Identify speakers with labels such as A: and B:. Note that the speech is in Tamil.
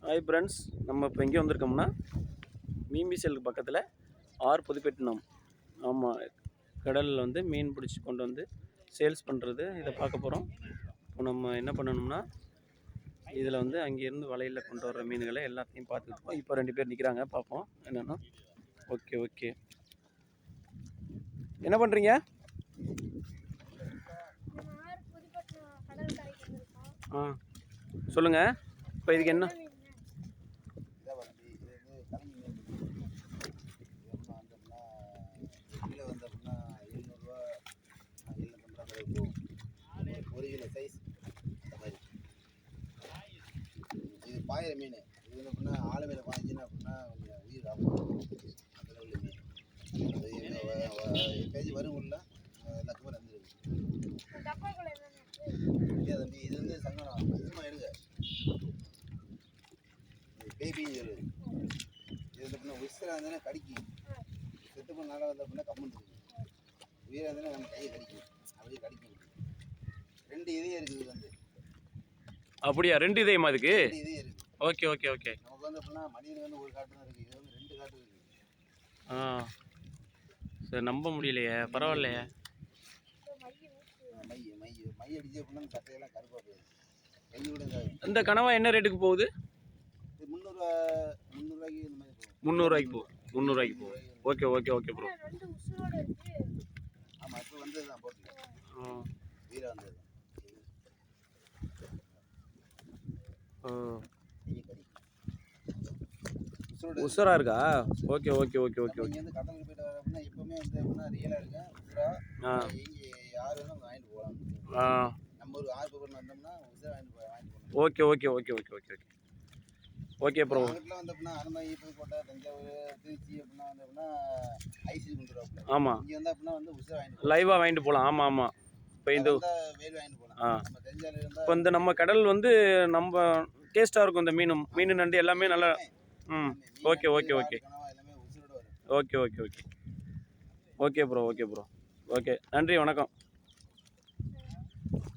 A: ஹாய் ஃப்ரெண்ட்ஸ், நம்ம இப்போ எங்கே வந்திருக்கோம்னா மீன்பிடிச்சலுக்கு பக்கத்தில் ஆர் புதுப்பட்டினம். ஆமாம், கடலில் வந்து மீன் பிடிச்சி கொண்டு வந்து சேல்ஸ் பண்ணுறது, இதை பார்க்க போகிறோம். இப்போ நம்ம என்ன பண்ணணும்னா, இதில் வந்து அங்கேருந்து வலையில் கொண்டு வர்ற மீன்களை எல்லாத்தையும் பார்த்துக்கிட்டோம். இப்போ 2 பேர் நிற்கிறாங்க, பார்ப்போம் என்னென்னா. ஓகே என்ன பண்ணுறீங்க? சொல்லுங்கள். இப்போ இதுக்கு என்ன?
B: ஒரு கிலோ சைஸ் அந்த மாதிரி இது பாயிற மீன். இது வந்து அப்படின்னா ஆளு மேலே பாய்ஞ்சின்னா அப்படின்னா கொஞ்சம் உயிர் ஆகும். அதில் உள்ள மீன் எப்பயாச்சும் வரும் உள்ள எல்லாத்துக்குமே வந்துருக்கு. தம்பி இது வந்து சங்கடம் சும்மா எடுங்க. பேபி இது வந்து அப்படின்னா உயிராக இருந்தாலும் கடிக்கும். செத்து பண்ண நாளாக வந்து அப்படின்னா கம்மன் இருக்குது. உயிராக இருந்தாலும் நம்ம கையை கடிக்கும், அப்படியே கடிக்கும். 2 இதயம் இருக்குது வந்து.
A: அப்படியா? 2 இதயமா அதுக்கு?
B: 2 இதயம் இருக்குது.
A: ஓகே
B: நமக்கு வந்து அப்படின்னா மனிதனுக்கு வந்து ஒரு காட்டு தான் இருக்குது, இது வந்து 2 காட்டு இருக்குது.
A: சரி, நம்ப முடியலையே. பரவாயில்லையே.
B: மை அடிச்சு அப்படின்னா சட்டையெல்லாம் கருப்பாக போயிடுது. கை கூட.
A: இந்த கனவா என்ன ரேட்டுக்கு போகுது?
B: இது 300 ரூபாய்க்கு இந்த மாதிரி போகும்.
A: 300 ரூபாய்க்கு போகும். 300 ரூபாய்க்கு போகும். Okay bro.
B: ஆமாம், இப்போ வந்தது தான் போட்டு வீர வந்தது.
A: உசரா இருக்கா? ஓகே.
B: இங்கே வந்து கடலுக்கு போயிட்டு வர அப்படின்னா எப்பவுமே வந்து அப்படின்னா ரியலாக இருக்கேன். உசரா யார் வேணும் வாங்கிட்டு போகலாம். நம்ம ஒரு 6 பேர் வந்தோம்னா உசரா வாங்கிட்டு போகலாம்.
A: Okay bro.
B: அங்கிட்டலாம் வந்து அப்படின்னா அனுமதி புதுக்கோட்டை, தஞ்சாவூர், திருச்சி அப்படின்னா வந்து அப்படின்னா ஐசி கொண்டுருவாப்புல.
A: ஆமாம்,
B: இங்கே வந்து அப்படின்னா வந்து உசரா வாங்கிட்டு
A: லைவாக வாங்கிட்டு போகலாம். ஆமாம். இப்போ இந்த
B: வேல் வாங்கிட்டு போகலாம். நம்ம தஞ்சாவூர் இருந்தால்
A: இப்போ இந்த நம்ம கடல் வந்து நம்ம டேஸ்ட்டாக இருக்கும். இந்த மீன் நண்டு எல்லாமே நல்லா. ஓகே
B: எல்லாமே உசுரோட வரும்.
A: Okay bro. ஓகே, நன்றி, வணக்கம்.